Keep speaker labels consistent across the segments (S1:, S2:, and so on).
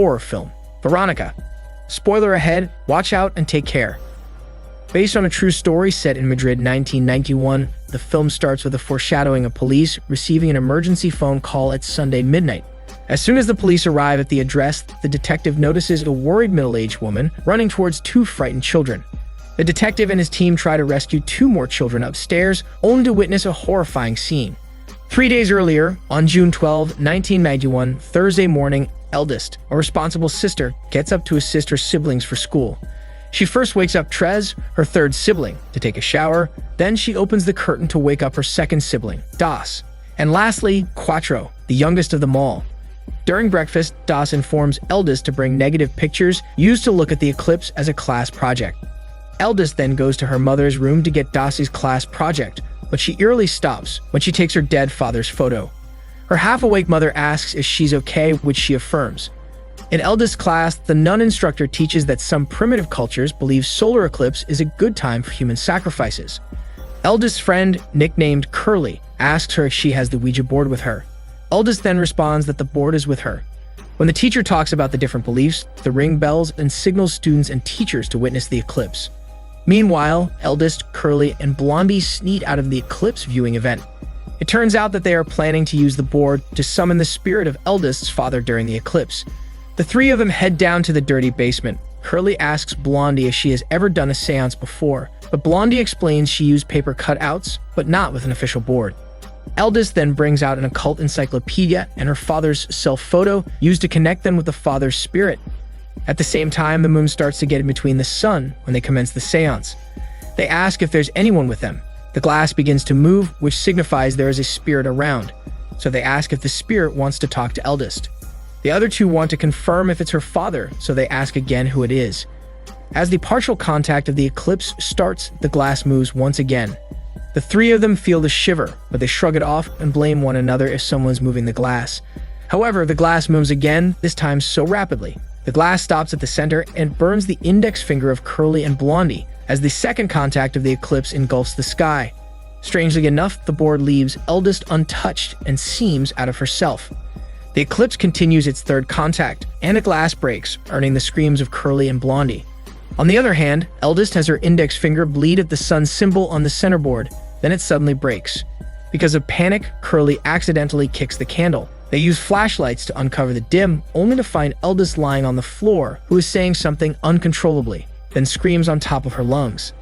S1: horror film, Veronica. Spoiler ahead, watch out and take care. Based on a true story set in Madrid 1991, the film starts with a foreshadowing of police receiving an emergency phone call at Sunday midnight. As soon as the police arrive at the address, the detective notices a worried middle-aged woman running towards two frightened children. The detective and his team try to rescue two more children upstairs, only to witness a horrifying scene. 3 days earlier, on June 12, 1991, Thursday morning, Eldest, a responsible sister, gets up to assist her siblings for school. She first wakes up Trez, her third sibling, to take a shower. Then she opens the curtain to wake up her second sibling, Das. And lastly, Cuatro, the youngest of them all. During breakfast, Das informs Eldest to bring negative pictures used to look at the eclipse as a class project. Eldest then goes to her mother's room to get Das's class project, but she eerily stops when she takes her dead father's photo. Her half-awake mother asks if she's okay, which she affirms. In Eldest's class, the nun instructor teaches that some primitive cultures believe solar eclipse is a good time for human sacrifices. Eldest's friend, nicknamed Curly, asks her if she has the Ouija board with her. Eldest then responds that the board is with her. When the teacher talks about the different beliefs, the ring bells and signals students and teachers to witness the eclipse. Meanwhile, Eldest, Curly, and Blondie sneak out of the eclipse viewing event. It turns out that they are planning to use the board to summon the spirit of Eldest's father during the eclipse. The three of them head down to the dirty basement. Curly asks Blondie if she has ever done a seance before, but Blondie explains she used paper cutouts, but not with an official board. Eldest then brings out an occult encyclopedia and her father's self-photo used to connect them with the father's spirit. At the same time, the moon starts to get in between the sun when they commence the seance. They ask if there's anyone with them. The glass begins to move, which signifies there is a spirit around. So they ask if the spirit wants to talk to Eldest. The other two want to confirm if it's her father, so they ask again who it is. As the partial contact of the eclipse starts, the glass moves once again. The three of them feel the shiver, but they shrug it off and blame one another if someone's moving the glass. However, the glass moves again, this time so rapidly. The glass stops at the center and burns the index finger of Curly and Blondie, as the second contact of the eclipse engulfs the sky. Strangely enough, the board leaves Eldest untouched and seems out of herself. The eclipse continues its third contact, and a glass breaks, earning the screams of Curly and Blondie. On the other hand, Eldest has her index finger bleed at the sun symbol on the center board, then it suddenly breaks. Because of panic, Curly accidentally kicks the candle. They use flashlights to uncover the dim, only to find Eldest lying on the floor, who is saying something uncontrollably, then screams on top of her lungs.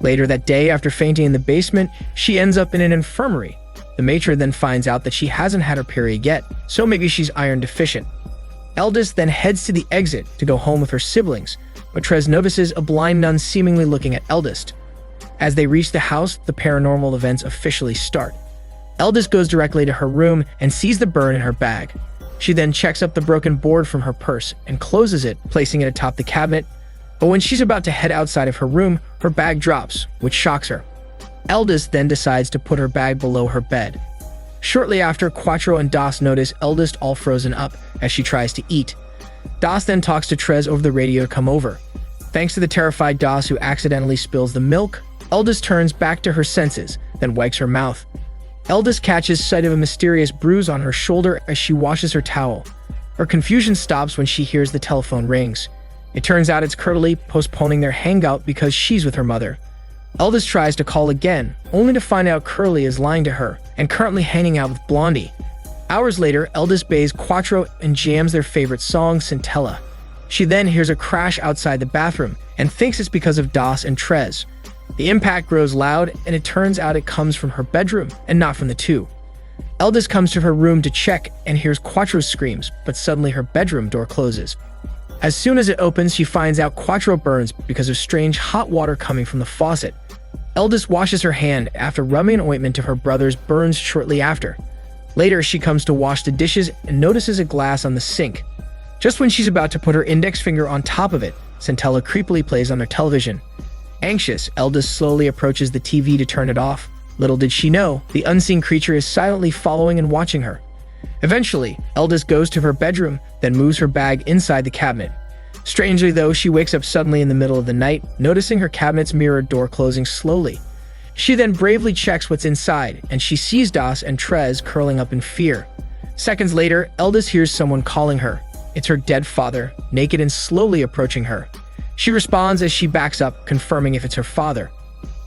S1: Later that day, after fainting in the basement, she ends up in an infirmary. The matron then finds out that she hasn't had her period yet, so maybe she's iron deficient. Eldest then heads to the exit to go home with her siblings, but Trez notices a blind nun seemingly looking at Eldest. As they reach the house, the paranormal events officially start. Eldest goes directly to her room and sees the burn in her bag. She then checks up the broken board from her purse and closes it, placing it atop the cabinet. But when she's about to head outside of her room, her bag drops, which shocks her. Eldest then decides to put her bag below her bed. Shortly after, Cuatro and Das notice Eldest all frozen up as she tries to eat. Das then talks to Trez over the radio to come over. Thanks to the terrified Das who accidentally spills the milk, Eldest turns back to her senses, then wipes her mouth. Eldest catches sight of a mysterious bruise on her shoulder as she washes her towel. Her confusion stops when she hears the telephone rings. It turns out it's Curly postponing their hangout because she's with her mother. Eldest tries to call again, only to find out Curly is lying to her and currently hanging out with Blondie. Hours later, Eldest bays Cuatro and jams their favorite song, Centella. She then hears a crash outside the bathroom and thinks it's because of Das and Trez. The impact grows loud, and it turns out it comes from her bedroom and not from the two. Eldest comes to her room to check and hears Cuatro's screams, but suddenly her bedroom door closes. As soon as it opens, she finds out Cuatro burns because of strange hot water coming from the faucet. Eldest washes her hand after rubbing an ointment to her brother's burns shortly after. Later, she comes to wash the dishes and notices a glass on the sink. Just when she's about to put her index finger on top of it, Centella creepily plays on their television. Anxious, Eldest slowly approaches the TV to turn it off. Little did she know, the unseen creature is silently following and watching her. Eventually, Eldest goes to her bedroom, then moves her bag inside the cabinet. Strangely though, she wakes up suddenly in the middle of the night, noticing her cabinet's mirrored door closing slowly. She then bravely checks what's inside, and she sees Das and Trez curling up in fear. Seconds later, Eldest hears someone calling her. it's her dead father, naked and slowly approaching her. She responds as she backs up, confirming if it's her father.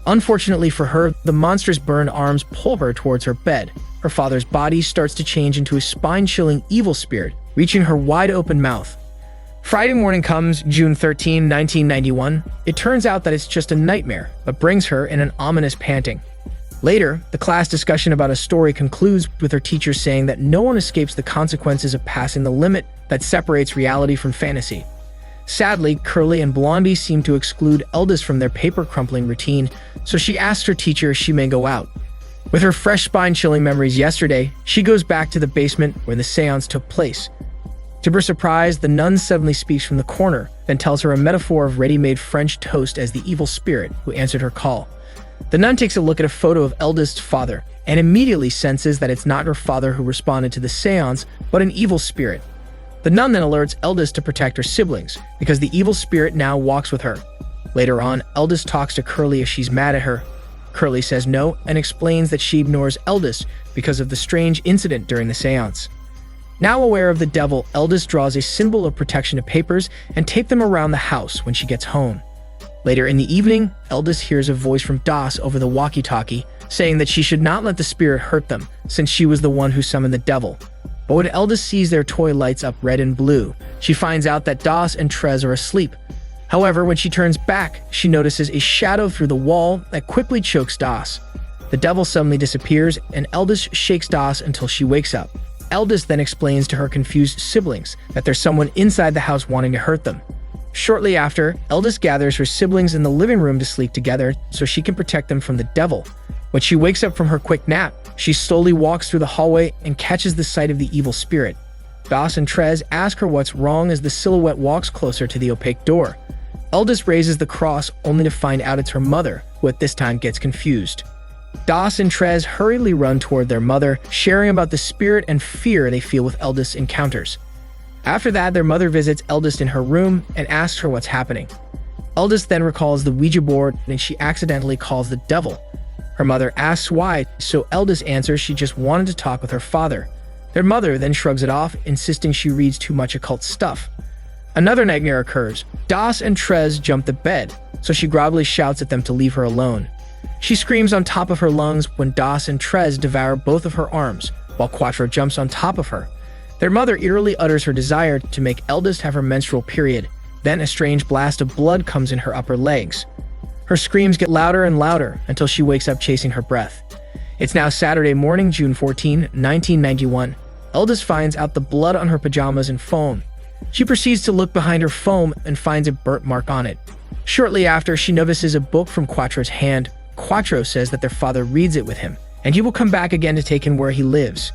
S1: Unfortunately for her, the monstrous burned arms pull her towards her bed. Her father's body starts to change into a spine-chilling evil spirit, reaching her wide-open mouth. Friday morning comes, June 13, 1991. It turns out that it's just a nightmare, but brings her in an ominous panting. Later, the class discussion about a story concludes with her teacher saying that no one escapes the consequences of passing the limit that separates reality from fantasy. Sadly, Curly and Blondie seem to exclude Eldest from their paper crumpling routine, so she asks her teacher if she may go out. With her fresh spine-chilling memories yesterday, she goes back to the basement where the seance took place. To her surprise, the nun suddenly speaks from the corner, then tells her a metaphor of ready-made French toast as the evil spirit who answered her call. The nun takes a look at a photo of Eldest's father and immediately senses that it's not her father who responded to the seance, but an evil spirit. The nun then alerts Eldest to protect her siblings, because the evil spirit now walks with her. Later on, Eldest talks to Curly if she's mad at her. Curly says no and explains that she ignores Eldest because of the strange incident during the seance. Now aware of the devil, Eldest draws a symbol of protection to papers and tapes them around the house when she gets home. Later in the evening, Eldest hears a voice from Das over the walkie-talkie, saying that she should not let the spirit hurt them, since she was the one who summoned the devil. But when Eldest sees their toy lights up red and blue, she finds out that Das and Trez are asleep. However, when she turns back, she notices a shadow through the wall that quickly chokes Das. The devil suddenly disappears, and Eldest shakes Das until she wakes up. Eldest then explains to her confused siblings that there's someone inside the house wanting to hurt them. Shortly after, Eldest gathers her siblings in the living room to sleep together so she can protect them from the devil. When she wakes up from her quick nap, she slowly walks through the hallway and catches the sight of the evil spirit. Das and Trez ask her what's wrong as the silhouette walks closer to the opaque door. Eldest raises the cross only to find out it's her mother, who at this time gets confused. Das and Trez hurriedly run toward their mother, sharing about the spirit and fear they feel with Eldest's encounters. After that, their mother visits Eldest in her room and asks her what's happening. Eldest then recalls the Ouija board and she accidentally calls the devil. Her mother asks why, so Eldest answers she just wanted to talk with her father. Their mother then shrugs it off, insisting she reads too much occult stuff. Another nightmare occurs. Das and Trez jump the bed, so she groggily shouts at them to leave her alone. She screams on top of her lungs when Das and Trez devour both of her arms, while Quattro jumps on top of her. Their mother eerily utters her desire to make Eldest have her menstrual period. Then a strange blast of blood comes in her upper legs. Her screams get louder and louder until she wakes up chasing her breath. It's now Saturday morning, June 14, 1991. Eldest finds out the blood on her pajamas and phone. She proceeds to look behind her phone and finds a burnt mark on it. Shortly after, she notices a book from Quattro's hand. Quattro says that their father reads it with him, and he will come back again to take him where he lives.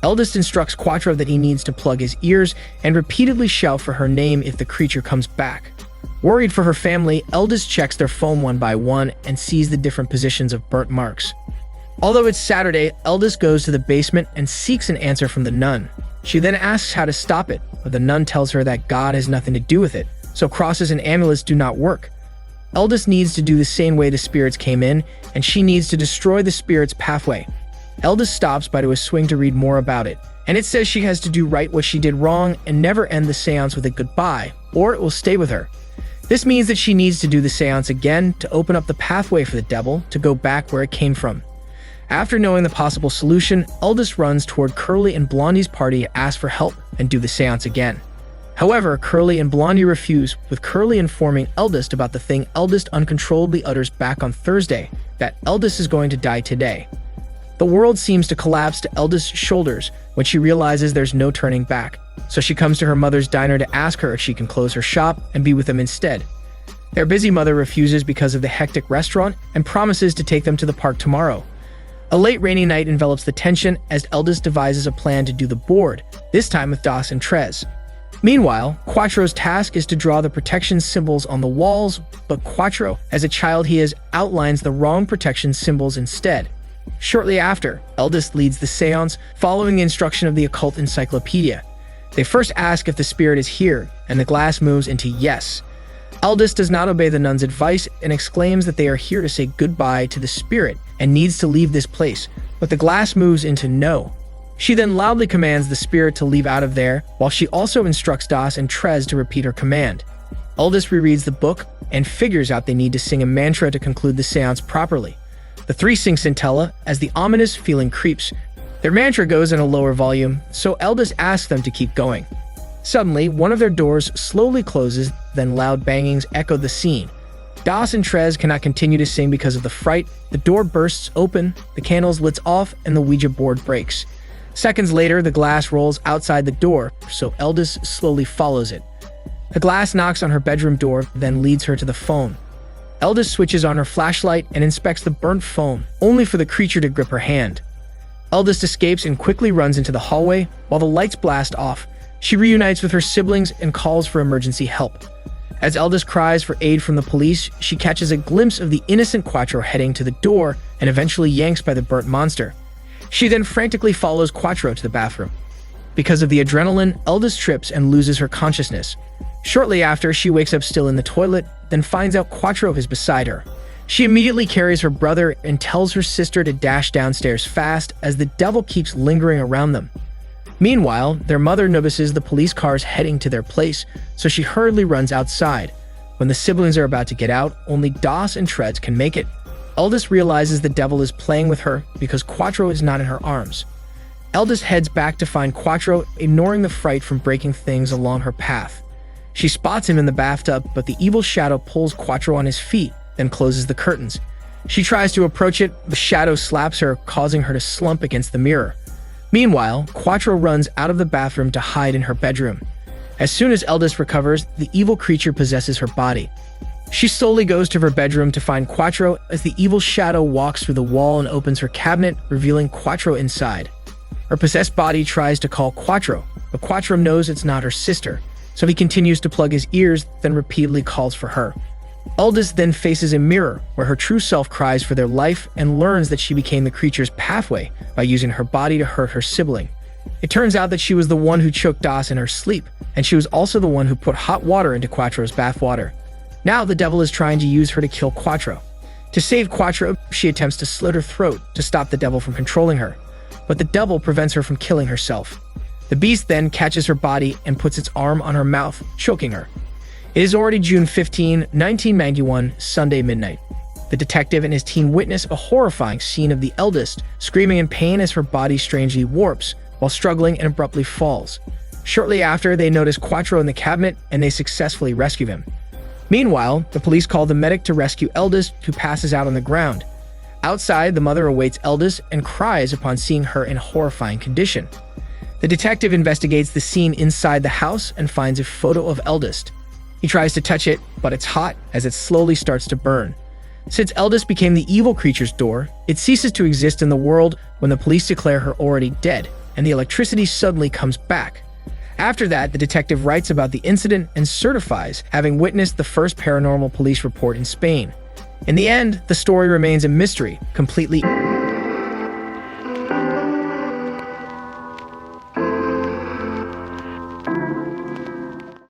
S1: Eldest instructs Quattro that he needs to plug his ears and repeatedly shout for her name if the creature comes back. Worried for her family, Eldest checks their phone one by one and sees the different positions of burnt marks. Although it's Saturday, Eldest goes to the basement and seeks an answer from the nun. She then asks how to stop it, but the nun tells her that God has nothing to do with it, so crosses and amulets do not work. Eldest needs to do the same way the spirits came in, and she needs to destroy the spirit's pathway. Eldest stops by to a swing to read more about it, and it says she has to do right what she did wrong and never end the seance with a goodbye, or it will stay with her. This means that she needs to do the seance again to open up the pathway for the devil to go back where it came from. After knowing the possible solution, Eldest runs toward Curly and Blondie's party to ask for help and do the seance again. However, Curly and Blondie refuse, with Curly informing Eldest about the thing Eldest uncontrollably utters back on Thursday, that Eldest is going to die today. The world seems to collapse to Eldest's shoulders when she realizes there's no turning back, so she comes to her mother's diner to ask her if she can close her shop and be with them instead. Their busy mother refuses because of the hectic restaurant and promises to take them to the park tomorrow. A late rainy night envelops the tension as Eldest devises a plan to do the board, this time with Das and Trez. Meanwhile, Quattro's task is to draw the protection symbols on the walls, but Quattro, as a child he is, outlines the wrong protection symbols instead. Shortly after, Eldest leads the seance, following the instruction of the occult encyclopedia. They first ask if the spirit is here, and the glass moves into yes. Eldest does not obey the nun's advice and exclaims that they are here to say goodbye to the spirit and needs to leave this place, but the glass moves into no. She then loudly commands the spirit to leave out of there, while she also instructs Das and Trez to repeat her command. Eldest rereads the book and figures out they need to sing a mantra to conclude the seance properly. The three sing Scintilla as the ominous feeling creeps. Their mantra goes in a lower volume, so Eldest asks them to keep going. Suddenly, one of their doors slowly closes, then loud bangings echo the scene. Das and Trez cannot continue to sing because of the fright. The door bursts open, the candles lit off, and the Ouija board breaks. Seconds later, the glass rolls outside the door, so Eldest slowly follows it. The glass knocks on her bedroom door, then leads her to the phone. Eldest switches on her flashlight and inspects the burnt phone, only for the creature to grip her hand. Eldest escapes and quickly runs into the hallway. While the lights blast off, she reunites with her siblings and calls for emergency help. As Eldest cries for aid from the police, she catches a glimpse of the innocent Quattro heading to the door and eventually yanks by the burnt monster. She then frantically follows Quattro to the bathroom. Because of the adrenaline, Eldest trips and loses her consciousness. Shortly after, she wakes up still in the toilet, then finds out Quattro is beside her. She immediately carries her brother and tells her sister to dash downstairs fast as the devil keeps lingering around them. Meanwhile, their mother notices the police cars heading to their place, so she hurriedly runs outside. When the siblings are about to get out, only Das and Trez can make it. Eldest realizes the devil is playing with her because Quattro is not in her arms. Eldest heads back to find Quattro, ignoring the fright from breaking things along her path. She spots him in the bathtub, but the evil shadow pulls Quattro on his feet, then closes the curtains. She tries to approach it, the shadow slaps her, causing her to slump against the mirror. Meanwhile, Quattro runs out of the bathroom to hide in her bedroom. As soon as Eldest recovers, the evil creature possesses her body. She slowly goes to her bedroom to find Quattro as the evil shadow walks through the wall and opens her cabinet, revealing Quattro inside. Her possessed body tries to call Quattro, but Quattro knows it's not her sister, so he continues to plug his ears, then repeatedly calls for her. Eldest then faces a mirror where her true self cries for their life and learns that she became the creature's pathway by using her body to hurt her sibling. It turns out that she was the one who choked Das in her sleep, and she was also the one who put hot water into Quattro's bathwater. Now the devil is trying to use her to kill Quattro. To save Quattro, she attempts to slit her throat to stop the devil from controlling her, but the devil prevents her from killing herself. The beast then catches her body and puts its arm on her mouth, choking her. It is already June 15, 1991, Sunday midnight. The detective and his team witness a horrifying scene of the Eldest screaming in pain as her body strangely warps while struggling and abruptly falls. Shortly after, they notice Quattro in the cabinet and they successfully rescue him. Meanwhile, the police call the medic to rescue Eldest, who passes out on the ground. Outside, the mother awaits Eldest and cries upon seeing her in a horrifying condition. The detective investigates the scene inside the house and finds a photo of Eldest. He tries to touch it, but it's hot as it slowly starts to burn. Since Eldest became the evil creature's door, it ceases to exist in the world when the police declare her already dead, and the electricity suddenly comes back. After that, the detective writes about the incident and certifies having witnessed the first paranormal police report in Spain. In the end, the story remains a mystery, completely